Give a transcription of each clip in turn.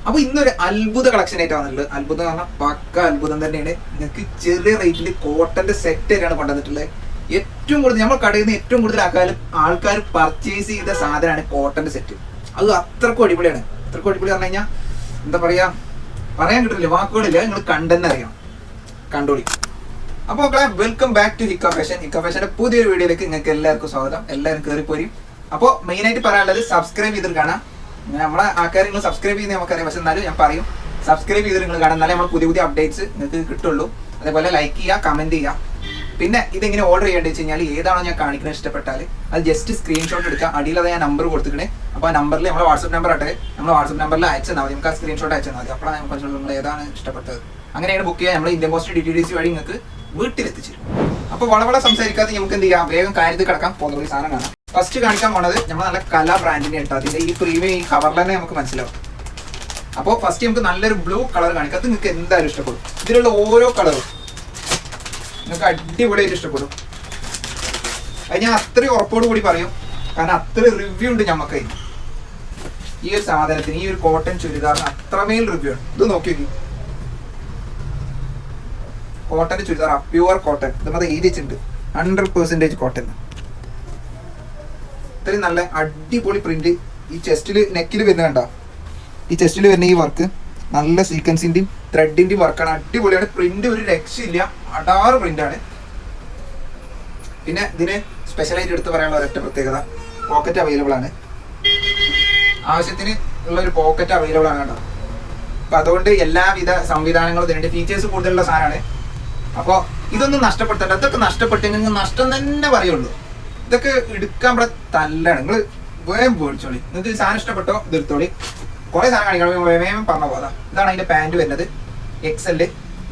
അപ്പൊ ഇന്നൊരു അത്ഭുത കളക്ഷൻ ആയിട്ട് വന്നിട്ടുള്ളത്. അത്ഭുതം എന്ന് പറഞ്ഞാൽ പക്ക അത്ഭുതം തന്നെയാണ്. നിങ്ങൾക്ക് ചെറിയ റേറ്റിൽ കോട്ടന്റെ സെറ്റ് ആയിട്ടാണ് കൊണ്ടുവന്നിട്ടുള്ളത്. ഏറ്റവും കൂടുതൽ നമ്മൾ കടയിൽ നിന്ന് ഏറ്റവും കൂടുതൽ ആൾക്കാർ പർച്ചേസ് ചെയ്ത സാധനമാണ് കോട്ടന്റെ സെറ്റ്. അത് അത്രക്കും അടിപൊളിയാണ്. അത്രക്കും അടിപൊളി പറഞ്ഞു കഴിഞ്ഞാൽ എന്താ പറയാ, പറയാൻ കിട്ടില്ല, വാക്കുകളില്ല. നിങ്ങൾ കണ്ടെന്ന് അറിയാം, കണ്ടോളി. അപ്പോൾ മക്കളെ, welcome back to Hikka fashion. Hikka ഫാഷന്റെ പുതിയൊരു വീഡിയോയിലേക്ക് നിങ്ങൾക്ക് എല്ലാവർക്കും സ്വാഗതം. എല്ലാവരും കയറിപ്പോരും. അപ്പോൾ മെയിനായിട്ട് പറയാനുള്ളത് സബ്സ്ക്രൈബ് ചെയ്തിട്ട് കാണാം. നമ്മളെ ആൾക്കാർ നിങ്ങൾ സബ്സ്ക്രൈബ് ചെയ്യുന്നത് നമുക്കറിയാം, പക്ഷെ എന്നാലും ഞാൻ പറയും, സബ്സ്ക്രൈബ് ചെയ്ത് നിങ്ങൾ കാണാം. എന്നാലേ നമ്മൾ പുതിയ പുതിയ അപ്ഡേറ്റ്സ് നിങ്ങൾക്ക് കിട്ടുള്ളൂ. അതേപോലെ ലൈക്ക് ചെയ്യുക, കമന്റ് ചെയ്യുക. പിന്നെ ഇതെങ്ങനെ ഓർഡർ ചെയ്യേണ്ടത് വെച്ച് കഴിഞ്ഞാൽ ഏതാണോ ഞാൻ കാണിക്കുന്നത് ഇഷ്ടപ്പെട്ടാൽ അത് ജസ്റ്റ് സ്ക്രീൻഷോട്ട് എടുക്കുക. അടിയിൽ അത് ഞാൻ നമ്പർ കൊടുത്തിക്കണേ. അപ്പോൾ ആ നമ്പറിൽ നമ്മൾ വാട്സപ്പ് നമ്പർ ആട്ടെ, നമ്മൾ വാട്സപ്പ് നമ്പറിൽ അയച്ചാൽ മതി. നമുക്ക് ആ സ്ക്രീൻഷോട്ട് അയച്ചാൽ മതി. അപ്പോഴാണ് നമുക്ക് നിങ്ങൾ ഏതാണ് ഇഷ്ടപ്പെട്ടത് അങ്ങനെയാണ് ബുക്ക് ചെയ്യുക. നമ്മൾ ഇന്ത്യൻ പോസ്റ്റ് DTDC വഴി നിങ്ങൾക്ക് വീട്ടിലെത്തിച്ചിരും. അപ്പോൾ വളരെ സംസാരിക്കാതെ നമുക്ക് എന്ത് ചെയ്യാം, വേഗം കാര്യത്തിൽ കിടക്കാം. പോകുന്ന സാധനം കാണാം. ഫസ്റ്റ് കാണിക്കാൻ പോണത് നമ്മൾ നല്ല കല ബ്രാൻഡിന്റെ ഉണ്ട്. അതിന്റെ ഈ പ്രീമിയം ഈ കവറിൽ തന്നെ നമുക്ക് മനസ്സിലാവും. അപ്പോൾ ഫസ്റ്റ് നമുക്ക് നല്ലൊരു ബ്ലൂ കളർ കാണിക്കാം. അത് നിങ്ങൾക്ക് എന്തായാലും ഇഷ്ടപ്പെടും. ഇതിലുള്ള ഓരോ കളറും നിങ്ങൾക്ക് അടിപൊളിയായിട്ട് ഇഷ്ടപ്പെടും. അത് ഞാൻ അത്രയും ഉറപ്പോട് കൂടി പറയും, കാരണം അത്ര റിവ്യൂ ഉണ്ട് നമുക്ക് ഈ ഒരു സാധനത്തിന്. ഈ ഒരു കോട്ടൺ ചുരിദാറിന് അത്രമേൽ റിവ്യൂ ഉണ്ട്. ഇത് നോക്കി കോട്ടൺ ചുരിദാർ, പ്യുവർ കോട്ടൺ. ഇത് മതി എഴുതിച്ചിട്ടുണ്ട് 100% കോട്ടൺ. ഇത്രയും നല്ല അടിപൊളി പ്രിന്റ്. ഈ ചെസ്റ്റിൽ നെക്കിൽ വരുന്ന കണ്ട, ഈ ചെസ്റ്റിൽ വരുന്ന ഈ വർക്ക് നല്ല സീക്വൻസിന്റെയും ത്രെഡിന്റെയും വർക്കാണ്. അടിപൊളിയാണ്. പ്രിന്റ് ഒരു രക്ഷയില്ല, അടാറ് പ്രിന്റാണ്. പിന്നെ ഇതിന് സ്പെഷ്യലായിട്ട് എടുത്ത് പറയാനുള്ള ഒരൊറ്റ പ്രത്യേകത, പോക്കറ്റ് അവൈലബിൾ ആണ്. ആവശ്യത്തിന് ഉള്ള ഒരു പോക്കറ്റ് അവൈലബിൾ ആണ് കേട്ടോ. അപ്പൊ അതുകൊണ്ട് എല്ലാവിധ സംവിധാനങ്ങളും ഇതിനുണ്ട്. ഫീച്ചേഴ്സ് കൂടുതലുള്ള സാധനമാണ്. അപ്പോൾ ഇതൊന്നും നഷ്ടപ്പെടുത്തണ്ട. ഇതൊക്കെ നഷ്ടപ്പെട്ടെങ്കിൽ നഷ്ടം തന്നെ പറയുള്ളൂ. ഇതൊക്കെ എടുക്കാൻ ഇവിടെ തല്ലാണ്. നിങ്ങൾ വേഗം മേടിച്ചോളി. നിങ്ങൾക്ക് ഈ സാധനം ഇഷ്ടപ്പെട്ടോ ഇത് എടുത്തോളി. കുറെ സാധനം കാണിക്കണം, വേഗം പറഞ്ഞ പോകാം. ഇതാണ് അതിന്റെ പാന്റ് വരുന്നത്, XL.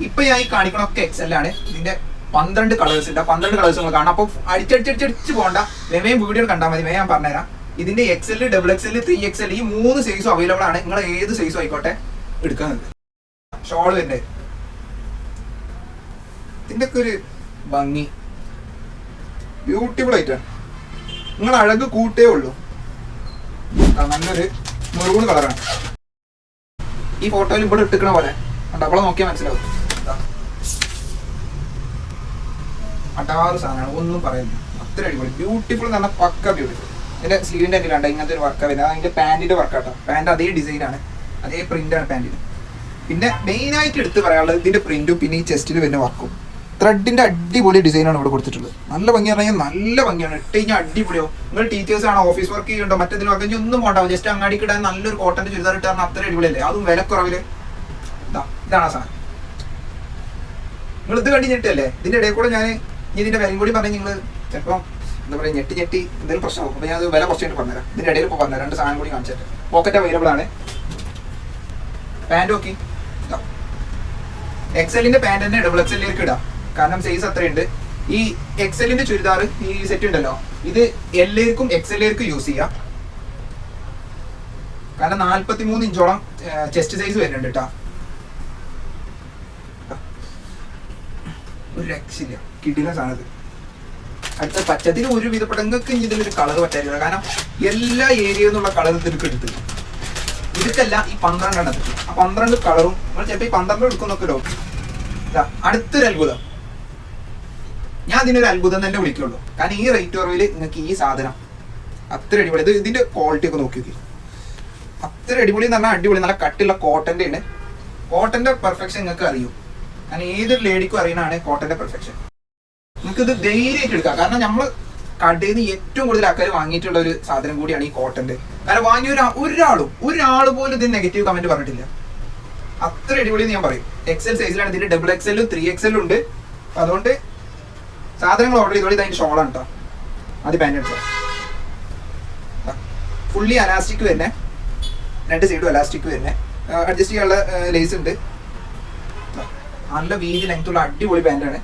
ഇപ്പൊ ഞാൻ ഈ കാണിക്കണമൊക്കെ XL ആണ്. ഇതിന്റെ 12 കളേഴ്സ് ഉണ്ട്. 12 കളേഴ്സ് നിങ്ങൾ കാണാം. അപ്പോൾ അടിച്ചടിച്ചടിച്ച് പോകണ്ട, വേഗം വീഡിയോ കണ്ടാൽ മതി. വേഗം പറഞ്ഞുതരാം. ഇതിന്റെ XL, XXL, 3XL ഈ 3 സൈസും അവൈലബിൾ ആണ്. നിങ്ങൾ ഏത് സൈസും ആയിക്കോട്ടെ എടുക്കാൻ. ഷോൾ വരുന്നത് ഇതിന്റെ ഒക്കെ ഒരു ഭംഗി, ബ്യൂട്ടിഫുൾ ആയിട്ടാണ്. നിങ്ങൾ അഴക് കൂട്ടേ ഉള്ളൂ. നല്ലൊരു മെറൂൺ കളറാണ്. ഈ ഫോട്ടോയിൽ ഇവിടെ ഇട്ടിക്കണ പോലെ ഉണ്ട്. അപ്പോൾ നോക്കിയാൽ മനസ്സിലാവും. അടാറ് സാധനമാണ്, ഒന്നും പറയുന്നില്ല. അത്ര അടിപൊളി, ബ്യൂട്ടിഫുൾ എന്ന് പറഞ്ഞാൽ പക്ക ബ്യൂട്ടിഫുൾ. ഇതിന്റെ സ്ലീവിന്റെ അടിയിൽ കണ്ട ഇങ്ങനത്തെ ഒരു വർക്കാണ് വരുന്നത്. അതിന്റെ പാന്റിന്റെ വർക്കാട്ടോ. പാന്റ് അതേ ഡിസൈനാണ്, അതേ പ്രിന്റാണ് പാന്റിന്. പിന്നെ മെയിനായിട്ട് എടുത്ത് പറയാനുള്ളത് ഇതിന്റെ പ്രിന്റും പിന്നെ ഈ ചെസ്റ്റിൽ വരുന്ന വർക്കും. ത്രെഡിന്റെ അടിപൊളി ഡിസൈനാണ് ഇവിടെ കൊടുത്തിട്ടുള്ളത്. നല്ല ഭംഗി പറഞ്ഞാൽ നല്ല ഭംഗിയാണ്. ഇട്ട് കഴിഞ്ഞാൽ അടിപൊളിയോ. നിങ്ങൾ ടീച്ചേഴ്സ് ആണോ, ഓഫീസ് വർക്ക് ചെയ്യുന്നുണ്ടോ, മറ്റേതിലും ഒക്കെ ഒന്നും പോണ്ടാവും. ജസ്റ്റ് അങ്ങാടിക്ക് ഇടാൻ നല്ലൊരു കോട്ടന്റെ ചുരിദാർ ഇട്ടാൽ അത്ര അടിപൊളിയല്ലേ. അതും വിലക്കുറവില്. ഇതാണ് സാധനം. നിങ്ങൾ ഇത് കണ്ടിട്ടല്ലേ. ഇതിന്റെ ഇടയിൽ കൂടെ ഞാൻ ഇതിന്റെ വിലയും കൂടി പറഞ്ഞ് നിങ്ങൾ ചിലപ്പോൾ എന്താ പറയുക, ഞെട്ടി എന്തെങ്കിലും പ്രശ്നമാകും. അപ്പോൾ ഞാൻ അത് വില കുറച്ചായിട്ട് പറഞ്ഞുതരാം. ഇതിന്റെ ഇടയിൽ ഇപ്പോൾ പറഞ്ഞുതരാം. 2 സാധനം കൂടി കാണിച്ചിട്ട്. പോക്കറ്റ് അവൈലബിൾ ആണ്. പാന്റ് നോക്കി, XLന്റെ പാന്റ് തന്നെ XXLലേക്ക് ഇടാം, കാരണം സൈസ് അത്രയുണ്ട്. ഈ XLന്റെ ചുരിദാർ ഈ സെറ്റ് ഉണ്ടല്ലോ, ഇത് Lലേക്കും XLലേക്കും യൂസ് ചെയ്യാം. കാരണം 43 ഇഞ്ചോളം ചെസ്റ്റ് സൈസ് വരുന്നുണ്ട് കേട്ടോ. ഒരു രക്ഷയില്ല, കിടില സാധനത്. അടുത്ത പച്ചത്തിന് ഒരു വിധപ്പെട്ട നിങ്ങൾക്ക് ഇതിലൊരു കളർ പറ്റാറില്ല, കാരണം എല്ലാ ഏരിയയിൽ നിന്നുള്ള കളർ ഇതിലേക്ക് എടുത്ത് ഇതൊക്കെയല്ല. ഈ 12 എണ്ണത്തിൽ ആ 12 കളറും നമ്മൾ ചിലപ്പോൾ ഈ 12 എടുക്കുന്നൊക്കെ ഡോ. അടുത്തൊരു അത്ഭുതം, ഞാൻ ഇതിനൊരു അത്ഭുതം തന്നെ വിളിക്കുള്ളൂ. കാരണം ഈ റേറ്റ് കുറവിൽ നിങ്ങൾക്ക് ഈ സാധനം അത്ര അടിപൊളി. ഇത് ഇതിന്റെ ക്വാളിറ്റി ഒക്കെ നോക്കി നോക്കി, അത്ര അടിപൊളി എന്ന് പറഞ്ഞാൽ അടിപൊളി. നല്ല കട്ടിയുള്ള കോട്ടന്റെ ആണ്. കോട്ടന്റെ പെർഫെക്ഷൻ നിങ്ങൾക്ക് അറിയും. കാരണം ഏതൊരു ലേഡിക്കും അറിയണതാണ് കോട്ടന്റെ പെർഫെക്ഷൻ. നിങ്ങൾക്ക് ഇത് ധൈര്യമായിട്ട് എടുക്കാം. കാരണം നമ്മൾ കടയിൽ നിന്ന് ഏറ്റവും കൂടുതൽ ആൾക്കാർ വാങ്ങിയിട്ടുള്ള ഒരു സാധനം കൂടിയാണ് ഈ കോട്ടന്റെ. കാരണം വാങ്ങിയ ഒരാൾ പോലും ഇതിന് നെഗറ്റീവ് കമന്റ് പറഞ്ഞിട്ടില്ല. അത്ര അടിപൊളി ഞാൻ പറയും. XL സൈസിലാണ്. ഇതിന്റെ XXL 3XL ഉണ്ട്. അതുകൊണ്ട് സാധനങ്ങൾ ഓർഡർ ചെയ്തോളി. ഇതിന്റെ ഷോളാണ് കേട്ടോ. അത് പാന്റ് എടുത്തോ. ഫുള്ളി അലാസ്റ്റിക് തന്നെ, 2 സൈഡും അലാസ്റ്റിക് തന്നെ. അഡ്ജസ്റ്റ് ചെയ്യാനുള്ള ലേസ് ഉണ്ട്. നല്ല വീതി ലെങ്ത്തുള്ള അടിപൊളി പാന്റാണ്.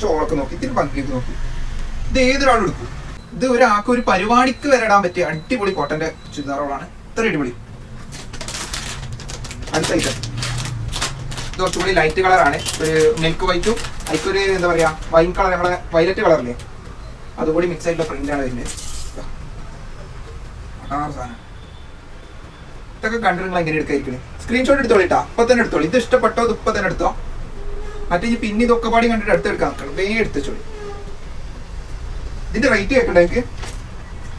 ഷോളൊക്കെ നോക്കി, ഇതിന് ഭംഗിയൊക്കെ നോക്കി. ഇത് ഏതൊരാളും എടുക്കും. ഇത് ഒരാൾക്ക് ഒരു പരിപാടിക്ക് വരെ ഇടാൻ പറ്റിയ അടിപൊളി കോട്ടന്റെ ചുരിദാറുകളാണ്. ഇത്ര അടിപൊളി. അടുത്ത ഐറ്റം ഇത് കുറച്ചുകൂടി ലൈറ്റ് കളറാണ്. ഒരു മിൽക്ക് വൈറ്റും അതിക്കൊരു എന്താ പറയാ വൈൻ കളർ, നമ്മുടെ വയലറ്റ് കളറില്ലേ, അതുകൂടി മിക്സ് ആയിട്ടുള്ള പ്രിന്റാണ് ഇതിന്റെ. 6 സാധനം. ഇതൊക്കെ കണ്ടിട്ട് നിങ്ങൾ എങ്ങനെ എടുക്കാതിരിക്കണേ? സ്ക്രീൻഷോട്ട് എടുത്തോളിട്ടാ, ഇപ്പൊ തന്നെ എടുത്തോളി. ഇത് ഇഷ്ടപ്പെട്ടോ ഇത് ഇപ്പൊ തന്നെ എടുത്തോ. മറ്റേ പിന്നെ ഇതൊക്കെ പാടി കണ്ടിട്ട് എടുത്തെടുക്കാൻ നിൽക്കണം, വേഗം എടുത്തോളി. ഇതിന്റെ റേറ്റ് കേൾക്കണ്ട എനിക്ക്?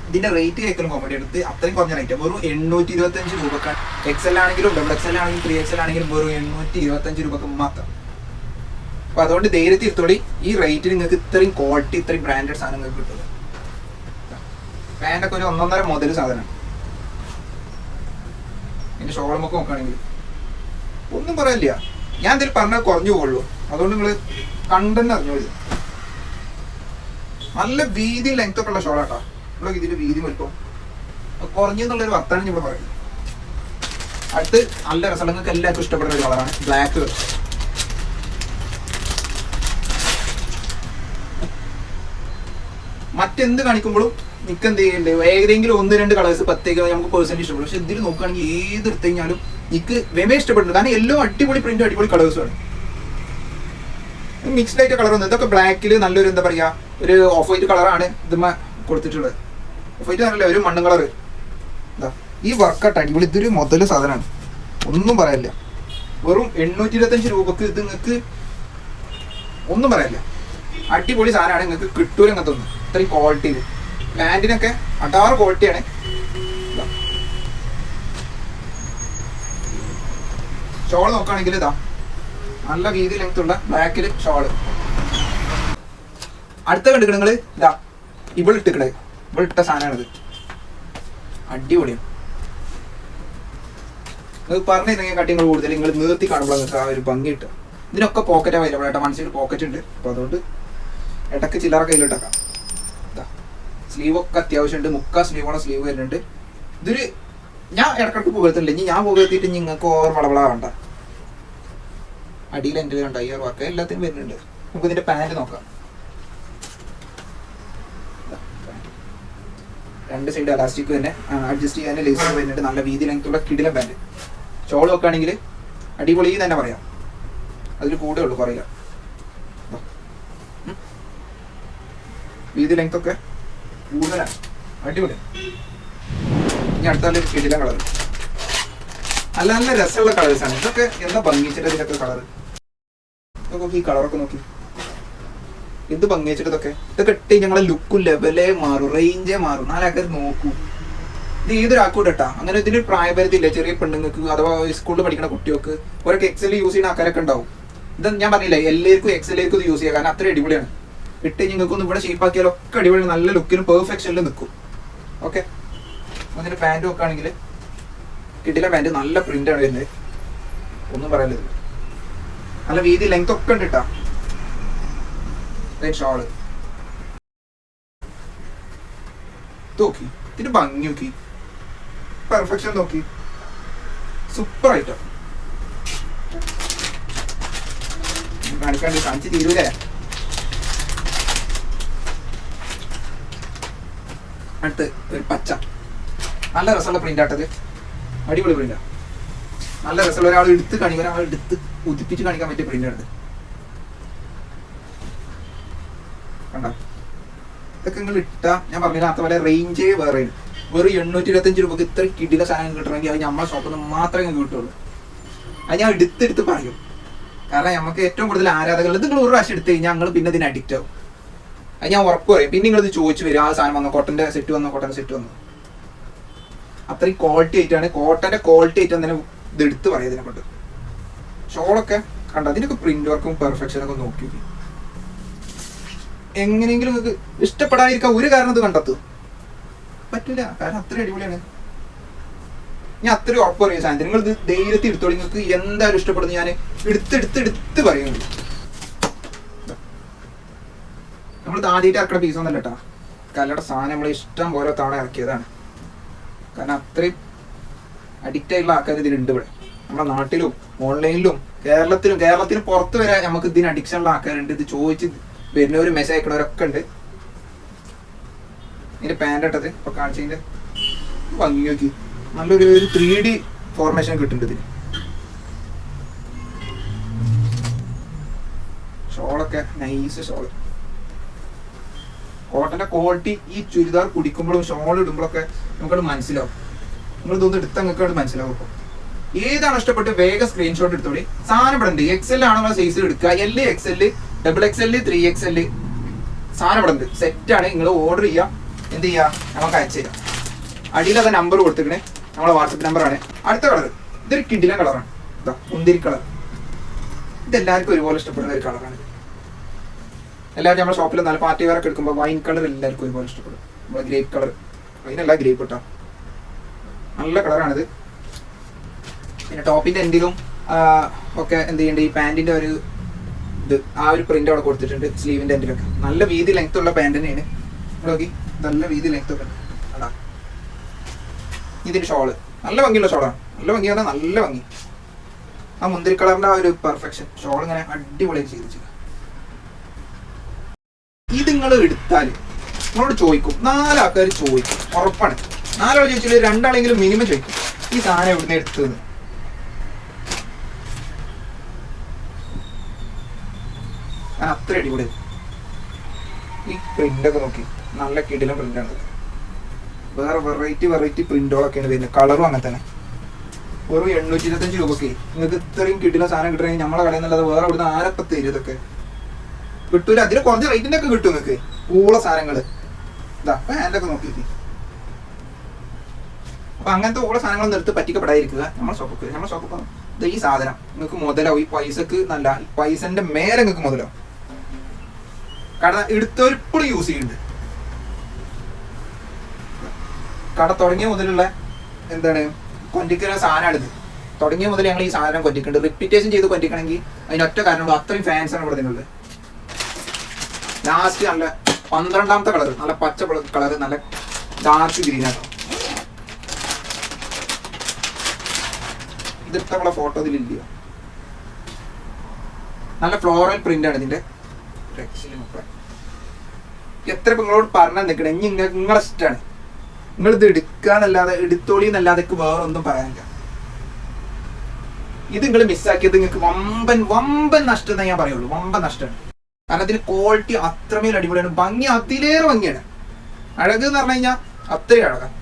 ഇതിന്റെ റേറ്റ് കേൾക്കലും കോമഡി എടുത്ത് അത്രയും കുറഞ്ഞ റേറ്റ് വെറും 825 രൂപക്കാണ്. XL ആണെങ്കിലും XXL ആണെങ്കിലും 3XL ആണെങ്കിലും വെറും 825 രൂപക്ക് മാത്രം. അപ്പൊ അതുകൊണ്ട് ധൈര്യത്തിൽ എടുത്തോളി. ഈ റേറ്റിൽ നിങ്ങൾക്ക് ഇത്രയും ക്വാളിറ്റി ഇത്രയും ബ്രാൻഡഡ് സാധനങ്ങൾ കിട്ടുന്നത്. പാൻ്റൊക്കെ ഒരു 1.5 മുതൽ സാധനം. എന്റെ ഷോളമൊക്കെ നോക്കുകയാണെങ്കിൽ ഒന്നും പറയില്ല, ഞാൻ എന്തെങ്കിലും പറഞ്ഞാൽ കുറഞ്ഞു പോകുള്ളൂ. അതുകൊണ്ട് നിങ്ങൾ കണ്ടെന്ന് അറിഞ്ഞോളൂ. നല്ല വീതി ലെങ്ത് ഒക്കെ ഉള്ള ഷോളാട്ടോ. ഇവിടെ ഇതിന്റെ വീതി വലിപ്പം കുറഞ്ഞെന്നുള്ളൊരു വർത്താനം ഇവിടെ പറയുന്നത്. അടുത്ത് നല്ല രസം, നിങ്ങൾക്ക് എല്ലാവർക്കും ഇഷ്ടപ്പെടുന്ന ഒരു കളറാണ് ബ്ലാക്ക്. മറ്റെന്ത് കാണിക്കുമ്പോഴും നിക്ക് എന്ത് ചെയ്യണ്ടേ, ഏതെങ്കിലും 1-2 കളേഴ്സ് പ്രത്യേകം നമുക്ക് പേഴ്സണലി ഇഷ്ടപ്പെടും. പക്ഷെ ഇതിൽ നോക്കുകയാണെങ്കിൽ ഏത് എടുത്തു കഴിഞ്ഞാലും എനിക്ക് വേമേ ഇഷ്ടപ്പെടുന്നു. കാരണം എല്ലാം അടിപൊളി പ്രിന്റ് അടിപൊളി കളേഴ്സുമാണ്. മിക്സ്ഡ് ആയിട്ട് കളർ വന്നത്. ഇതൊക്കെ ബ്ലാക്കിൽ നല്ലൊരു എന്താ പറയാ ഒരു ഓഫ് വൈറ്റ് കളറാണ് ഇതുമ്മ കൊടുത്തിട്ടുള്ളത്. ഓഫ് വൈറ്റ് നല്ല ഒരു മണ്ണും കളർ. എന്താ ഈ വർക്കട്ട് അടിപൊളി. ഇതൊരു മുതൽ സാധനമാണ്, ഒന്നും പറയാനില്ല. വെറും 825 രൂപക്ക് ഇത് നിങ്ങൾക്ക് ഒന്നും പറയാനില്ല. അടിപൊളി സാധനമാണ്, നിങ്ങൾക്ക് കിട്ടൂല അങ്ങനത്തെ ഒന്നും ഇത്രയും ക്വാളിറ്റിയിൽ. പാൻറ്റിനൊക്കെ അടാറ് ക്വാളിറ്റിയാണ്. ഷോള് നോക്കുകയാണെങ്കിൽ ഇതാ നല്ല വീതി ലെങ്ത് ഉള്ള ബ്ലാക്കിൽ ഷോള്. അടുത്ത കണ്ടിട്ട് നിങ്ങൾ ഇതാ ഇവളിട്ടിക്കണേ, ഇവളിട്ട സാധനമാണിത്. അടിപൊളിയാണ്. നിങ്ങൾ പറഞ്ഞിരുന്നെങ്കിൽ കാട്ടിങ്ങൾ കൂടുതൽ നിങ്ങൾ നിർത്തി കാണുമ്പോൾ നിങ്ങൾക്ക് ആ ഒരു ഭംഗി കിട്ടുക. ഇതിനൊക്കെ പോക്കറ്റ് അവൈലബിൾ ആയിട്ട്, മനസ്സിൽ പോക്കറ്റ് ഉണ്ട്. അപ്പോൾ അതുകൊണ്ട് ഇടയ്ക്ക് ചില്ലറ കയ്യിലിട്ടേക്കാം. സ്ലീവൊക്കെ അത്യാവശ്യമുണ്ട്, 3/4 സ്ലീവോളം സ്ലീവ് വരുന്നുണ്ട്. ഇതൊരു ഞാൻ ഇടക്കിടക്ക് പുകഴ്ത്തില്ല, ഇനി ഞാൻ പുകഴ്ത്തിയിട്ട് നിങ്ങൾക്ക് ഓവർ വളവളാവണ്ട. അടിയിൽ എൻ്റെ കണ്ട ഈ വർക്ക് എല്ലാത്തിനും വരുന്നുണ്ട്. നമുക്ക് ഇതിന്റെ പാൻറ് നോക്കാം. 2 സൈഡ് അലാസ്റ്റിക് തന്നെ അഡ്ജസ്റ്റ് ചെയ്യാൻ ലേസ് വരുന്നുണ്ട്. നല്ല വീതി ലെങ്ത്തുള്ള കിടിലൻ പാൻറ്. ഷോൾ നോക്കുകയാണെങ്കിൽ അടിപൊളി തന്നെ പറയാം, അതിൽ കൂടെ ഉള്ളൂ പറയില്ല. വീതി ലെങ്ത് ഒക്കെ കൂടുതലാണ്, അടിപൊളി. ഇനി അടുത്ത കിടിലൻ കളർ, നല്ല നല്ല രസമുള്ള കളേഴ്സാണ്. ഇതൊക്കെ എന്താ ഭംഗിച്ചിട്ട് ഇതിനൊക്കെ കളർ. ഇതൊക്കെ ഈ കളറൊക്കെ നോക്കി എന്ത് ഭംഗിച്ചിട്ട് ഇതൊക്കെ ഇട്ട് ഞങ്ങളെ ലുക്കും ലെവലേ മാറും, റേഞ്ചേ മാറും. 4 ആൾക്കാർ നോക്കൂ. ഇത് ഏതൊരാൾക്കൂടെ ഇട്ടാ അങ്ങനെ ഇതിന് പ്രായപരിധി ഇല്ല. ചെറിയ പെണ്ണുങ്ങൾക്ക് അഥവാ സ്കൂളിൽ പഠിക്കുന്ന കുട്ടികൾക്ക് ഓരോ XL യൂസ് ചെയ്യുന്ന ആൾക്കാരൊക്കെ ഉണ്ടാവും. ഇത് ഞാൻ പറഞ്ഞില്ല, എല്ലാവർക്കും XL യൂസ് ചെയ്യാം, കാരണം അത്ര അടിപൊളിയാണ്. ഇട്ട് നിങ്ങൾക്കൊന്നും ഇവിടെ ഷേപ്പാക്കിയാലൊക്കെ അടിപൊളി നല്ല ലുക്കിനും പെർഫെക്ഷനിലും നിൽക്കും. ഓക്കെ, അതിന്റെ പാൻറ് നോക്കുകയാണെങ്കിൽ കിടില പാൻറ്, നല്ല പ്രിന്റാണ് വരുന്നത്, ഒന്നും പറയാനില്ല. നല്ല വീതി ലെങ്ത് ഒക്കെ ഉണ്ട് കേട്ടാ. ഷോള് നോക്കി, ഇതിന്റെ ഭംഗി നോക്കി, പെർഫെക്ഷൻ നോക്കി, സൂപ്പർ ഐറ്റം. കാണിക്കാണ്ട് കാണിച്ച് തീരൂലേ. അടുത്ത് ഒരു പച്ച, നല്ല രസമുള്ള പ്രിന്റ് ആട്ടത്, അടിപൊളി പ്രിന്റാ. നല്ല രസമുള്ള ഒരാൾ എടുത്ത് കാണിക്കാൻ, ഒരാൾ എടുത്ത് ഉദിപ്പിച്ച് കാണിക്കാൻ പറ്റിയ പ്രിന്റാണ്. കണ്ട ഇതൊക്കെ നിങ്ങൾ ഇട്ടാ ഞാൻ പറഞ്ഞില്ല, അതുപോലെ റേഞ്ചേ വേറെ. വെറും 825 രൂപക്ക് ഇത്ര കിടില സാധനം കിട്ടണമെങ്കിൽ അത് നമ്മളെ ഷോപ്പിൽ നിന്ന് മാത്രമേ കിട്ടുള്ളൂ. അത് ഞാൻ എടുത്തെടുത്ത് പറയും, കാരണം നമുക്ക് ഏറ്റവും കൂടുതൽ ആരാധകർ. ഇത് നിങ്ങൾ ഒരു പ്രാവശ്യം എടുത്തു കഴിഞ്ഞാൽ ഞങ്ങൾ പിന്നെ ഇതിന് അഡിക്റ്റ് ആവും. അത് ഞാൻ ഉറപ്പ് പറയും. പിന്നെ നിങ്ങളിത് ചോദിച്ചു വരും, ആ സാധനം വന്നു, കോട്ടന്റെ സെറ്റ് വന്നു. അത്രയും ക്വാളിറ്റി ആയിട്ടാണ്, കോട്ടന്റെ ക്വാളിറ്റി ആയിട്ട് തന്നെ ഇത് എടുത്ത് പറയാം ഇതിനെ കൊണ്ട്. ഷോളൊക്കെ കണ്ട, അതിനൊക്കെ പ്രിന്റ് വർക്കും പെർഫെക്ഷനൊക്കെ നോക്കി എങ്ങനെയെങ്കിലും നിങ്ങൾക്ക് ഇഷ്ടപ്പെടാതിരിക്കാൻ ഒരു കാരണം ഇത് കണ്ടെത്തും പറ്റില്ല, കാരണം അത്രയും അടിപൊളിയാണ്. ഞാൻ അത്രയും ഉറപ്പ് പറയും സാധനത്തിന്. നിങ്ങൾ ഇത് ധൈര്യത്തിൽ എടുത്തോളൂ, നിങ്ങൾക്ക് എന്തായാലും ഇഷ്ടപ്പെടുന്നു. ഞാൻ എടുത്ത് പറയുന്നുള്ളൂ. നമ്മൾ ആദ്യമായിട്ട് ഇറക്കുന്ന പീസൊന്നല്ല കേട്ടോ, കല്ലയുടെ സാധനം നമ്മൾ ഇഷ്ടം പോലെ തവണ ഇറക്കിയതാണ്. കാരണം അത്രയും അഡിക്റ്റ് ആയിട്ടുള്ള ആൾക്കാർ ഇതിലുണ്ട് ഇവിടെ, നമ്മുടെ നാട്ടിലും ഓൺലൈനിലും കേരളത്തിന് പുറത്ത് വരെ നമുക്ക് ഇതിന് അഡിക്ഷനുള്ള ആൾക്കാരുണ്ട്. ഇത് ചോദിച്ച് വരുന്നവരും മെസ്സേജ് അയക്കണവരൊക്കെ ഉണ്ട്. ഇതിന്റെ പാൻറ് ഇട്ടത് ഇപ്പൊ കാണിച്ചതിന്റെ ഭംഗി നോക്കി, നല്ലൊരു 3D ഫോർമേഷൻ കിട്ടുന്നുണ്ട് ഇതിന്. ഷോളൊക്കെ നൈസ് ഷോള്, കോട്ടന്റെ ക്വാളിറ്റി ഈ ചുരിദാർ കുടിക്കുമ്പോഴും ഷോൾ ഇടുമ്പോഴൊക്കെ നമുക്കത് മനസ്സിലാവും. നിങ്ങൾ ഇതൊന്നും എടുത്ത് നിങ്ങൾക്ക് അത് മനസ്സിലാവും. ഇപ്പോൾ ഏതാണ് ഇഷ്ടപ്പെട്ട് വേഗം സ്ക്രീൻഷോട്ട് എടുത്തോളി. സാധനം ഇവിടെ ഉണ്ട്. XL ആണോ നിങ്ങൾ സൈസ് എടുക്കുക, L, XL, XXL, 3XL സാധനം ഇവിടെ ഉണ്ട്. സെറ്റാണ്. നിങ്ങൾ ഓർഡർ ചെയ്യുക, എന്ത് ചെയ്യുക, നമുക്ക് അയച്ചു തരാം. അടിയിൽ അത് നമ്പർ കൊടുത്തിരിക്കണേ, നമ്മളെ വാട്സപ്പ് നമ്പറാണ്. അടുത്ത കളർ ഇതൊരു കിടിലൻ കളറാണ്. ഇതാ മുന്തിരി കളർ. ഇതെല്ലാവർക്കും ഒരുപോലെ ഇഷ്ടപ്പെടുന്ന ഒരു കളറാണ്. എല്ലാവരും നമ്മുടെ ഷോപ്പിൽ നല്ല പാർട്ടി വെയർ ഒക്കെ എടുക്കുമ്പോൾ വൈൻ കളർ എല്ലാവർക്കും ഒരുപോലെ ഇഷ്ടപ്പെടും. നമ്മളെ ഗ്രേപ്പ് കളർ, അതിനെല്ലാം ഗ്രേപ്പ് കിട്ടാം. നല്ല കളറാണിത്. പിന്നെ ടോപ്പിന്റെ എൻഡിലും ഒക്കെ എന്ത് ചെയ്യേണ്ടത്, ഈ പാൻറ്റിന്റെ ഒരു ഇത് ആ ഒരു പ്രിന്റ് അവിടെ കൊടുത്തിട്ടുണ്ട്. സ്ലീവിന്റെ എൻഡിലൊക്കെ നല്ല വീതി ലെങ്ത് ഉള്ള പാൻറ് തന്നെയാണ്. നോക്കി, നല്ല വീതി ലെങ്ത് ഒക്കെ അതാ. ഇതിന്റെ ഷോള് നല്ല ഭംഗിയുള്ള ഷോളാണ്. നല്ല ഭംഗിയാണ്, നല്ല ഭംഗി. ആ മുന്തിരി കളറിന്റെ ആ ഒരു പെർഫെക്ഷൻ ഷോൾ ഇങ്ങനെ അടിപൊളിയായി ചെയ്തിട്ട്. ഇത് നിങ്ങൾ എടുത്താൽ നിങ്ങളോട് ചോദിക്കും, 4 ആൾക്കാർ ചോദിക്കും, ഉറപ്പാണ്. 4 ആൾ ചോദിച്ചാൽ 2 ആളെങ്കിലും മിനിമം ചോദിക്കും ഈ സാധനം എവിടുന്ന് എടുത്തത്. ഞാൻ അത്ര അടിപൊളി. ഈ പ്രിന്റൊക്കെ നോക്കി, നല്ല കിടിലൻ പ്രിന്റാണ്. വേറെ വെറൈറ്റി പ്രിന്റുകളൊക്കെയാണ് വരുന്നത്. കളറും അങ്ങനെ തന്നെ. വെറും 825 രൂപക്ക് നിങ്ങൾക്ക് ഇത്രയും കിടിലൻ സാധനം കിട്ടണമെങ്കിൽ നമ്മളെ കടയിൽ നിന്നുള്ളത് വേറെ ഇവിടുന്ന് ആരപ്പത്ത് തരും. ഇതൊക്കെ കിട്ടൂല. അതിന് കുറഞ്ഞ റേറ്റിന്റെ ഒക്കെ കിട്ടും നിങ്ങൾക്ക്. പൂള സാധനങ്ങള് ഇതാ പാൻറ്റൊക്കെ നോക്കി. അപ്പൊ അങ്ങനത്തെ പൂള സാധനങ്ങളൊന്നും എടുത്ത് പറ്റിക്കപ്പെടാതിരിക്കുക. നമ്മളെ ഷോപ്പൊക്കെ ഈ സാധനം നിങ്ങൾക്ക് മുതലാവും. ഈ പൈസക്ക് നല്ല, പൈസന്റെ മേലെ നിങ്ങൾക്ക് മുതലാവും. കാരണം എടുത്തവരിപ്പോഴും യൂസ് ചെയ്യുന്നുണ്ട്. കട തുടങ്ങിയ മുതലുള്ള എന്താണ് കൊണ്ടിക്കുന്ന സാധനമാണിത്. തുടങ്ങിയ മുതൽ ഞങ്ങൾ ഈ സാധനം കൊണ്ടിക്കുന്നുണ്ട്. റിപ്പീറ്റേഷൻ ചെയ്ത് കൊണ്ടിക്കണമെങ്കിൽ അതിനൊറ്റ കാരണമുള്ളൂ. അത്രയും ഫാൻസാണ് ഇവിടെ നിന്നുള്ളത്. ലാസ്റ്റ് നല്ല 12ാമത്തെ കളർ, നല്ല പച്ച കളർ, നല്ല ഡാർക്ക് ഗ്രീൻ ആട്ടോ. ഇതിട്ട നമ്മളെ ഫോട്ടോ ഇതിലില്ല. നല്ല ഫ്ലോറൽ പ്രിന്റ് ആണ് ഇതിന്റെ. എത്ര നിങ്ങളോട് പറഞ്ഞാൽ നിൽക്കണേ, ഇനി നിങ്ങളെ ഇഷ്ടമാണ്. നിങ്ങളിത് എടുക്കാന്നല്ലാതെ, എടുത്തോളി എന്നല്ലാതെ വേറെ ഒന്നും പറയാനില്ല. ഇത് നിങ്ങൾ മിസ്സാക്കിയത് നിങ്ങൾക്ക് വമ്പൻ നഷ്ടം എന്നേ ഞാൻ പറയുള്ളൂ. വമ്പൻ നഷ്ടമാണ്. കാരണം അതിന് ക്വാളിറ്റി അത്രമേൽ അടിപൊളിയാണ്. ഭംഗി അതിലേറെ ഭംഗിയാണ്. അഴക് എന്ന് പറഞ്ഞു കഴിഞ്ഞാൽ അത്രയും അഴകാണ്.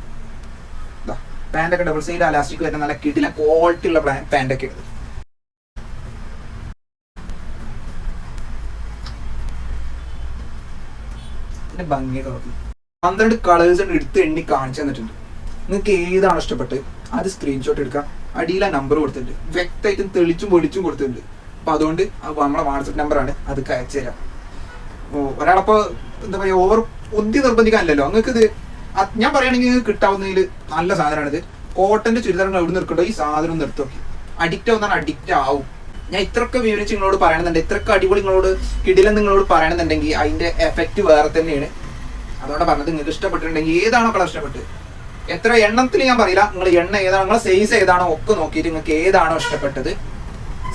പാൻറ്റൊക്കെ ഡബിൾ സൈഡ് അലാസ്റ്റിക് വരുന്ന നല്ല കിട്ടില്ല ക്വാളിറ്റി ഉള്ള പാൻറ്റൊക്കെ ഉണ്ട്. പിന്നെ ഭംഗിയൊക്കെ നോക്കി 12 കളേഴ്സ് എടുത്ത് എണ്ണി കാണിച്ചു തന്നിട്ടുണ്ട്. നിങ്ങൾക്ക് ഏതാണ് ഇഷ്ടപ്പെട്ട് അത് സ്ക്രീൻഷോട്ട് എടുക്കാം. അടിയിൽ ആ നമ്പർ കൊടുത്തിട്ടുണ്ട്. വ്യക്തമായിട്ടും തെളിച്ചും പൊളിച്ചും കൊടുത്തിട്ടുണ്ട്. അപ്പൊ അതുകൊണ്ട് നമ്മളെ വാട്സപ്പ് നമ്പറാണ്, അത് അയച്ചു തരാം. ഒരാളപ്പോ എന്താ പറയുക, ഓവർ ഒന്തി നിർബന്ധിക്കാനല്ലോ. നിങ്ങൾക്ക് ഇത് ഞാൻ പറയുകയാണെങ്കിൽ നിങ്ങൾക്ക് കിട്ടാവുന്നതിൽ നല്ല സാധനമാണിത്. കോട്ടന്റെ ചുരിദാരങ്ങൾ എവിടെ നിർക്കണ്ടോ ഈ സാധനം നിർത്തി നോക്കി. അഡിക്റ്റ് ആവുന്നതാണ്, അഡിക്റ്റ് ആവും. ഞാൻ ഇത്രയൊക്കെ വിവരിച്ച് നിങ്ങളോട് പറയണമെന്നുണ്ട്, ഇത്രയൊക്കെ അടിപൊളി നിങ്ങളോട് കിടിലം നിങ്ങളോട് പറയണമെന്നുണ്ടെങ്കിൽ അതിന്റെ എഫക്റ്റ് വേറെ തന്നെയാണ്. അതോടെ പറഞ്ഞത് നിങ്ങൾക്ക് ഇഷ്ടപ്പെട്ടിട്ടുണ്ടെങ്കിൽ ഏതാണോ കളർ ഇഷ്ടപ്പെട്ട്, എത്ര എണ്ണത്തിൽ ഞാൻ പറയില്ല, നിങ്ങൾ എണ്ണ ഏതാണോ, നിങ്ങളെ സൈസ് ഏതാണോ ഒക്കെ നോക്കിയിട്ട് നിങ്ങൾക്ക് ഏതാണോ ഇഷ്ടപ്പെട്ടത്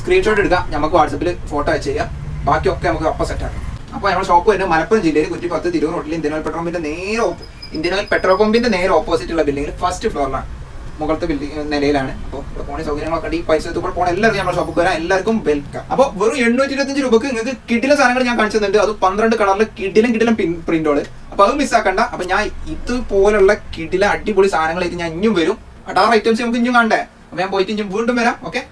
സ്ക്രീൻഷോട്ട് എടുക്കുക. നമുക്ക് വാട്സപ്പിൽ ഫോട്ടോ അയച്ചു ചെയ്യാം. ബാക്കിയൊക്കെ നമുക്ക് അപ്പം സെറ്റാക്കാം. അപ്പോൾ നമ്മുടെ ഷോപ്പ് വരുന്നത് മലപ്പുറം ജില്ലയിൽ കുറ്റിപ്പുറത്ത് തിരൂർ റോഡിൽ ഇന്ത്യൻ ഓയിൽ പെട്രോൾ പമ്പിന്റെ നേരെ ഓപ്പോസിറ്റ് ഉള്ള ബിൽഡിംഗിൽ ഫസ്റ്റ് ഫ്ലോറിലാണ്, മുകളത്തെ ബിൽഡിംഗ് നിലയിലാണ്. അപ്പോൾ ഇവിടെ പോണ സൗകര്യങ്ങളൊക്കെ ഉണ്ട്. ഈ പൈസ കൂടെ പോകണം എല്ലാവർക്കും നമ്മുടെ ഷോപ്പിൽ വരാം. എല്ലാവർക്കും വെൽക്കം. അപ്പോൾ വെറും 825 രൂപക്ക് നിങ്ങൾക്ക് കിടിലൻ സാധനങ്ങൾ ഞാൻ കാണിച്ചു തന്നിട്ടുണ്ട്. അത് 12 കളറിൽ കിടിലൻ പ്രിന്റോള്. അപ്പോൾ അത് മിസ്സാക്കണ്ട. അപ്പോൾ ഞാൻ ഇതുപോലുള്ള കിടിലൻ അടിപൊളി സാധനങ്ങളായിട്ട് ഞാൻ ഇനിയും വരും. 18 ഐറ്റംസ് നമുക്ക് ഇനിയും കാണണ്ടേ. അപ്പോൾ ഞാൻ പോയിട്ട് ഇനിയും വീണ്ടും വരാം. ഓക്കെ.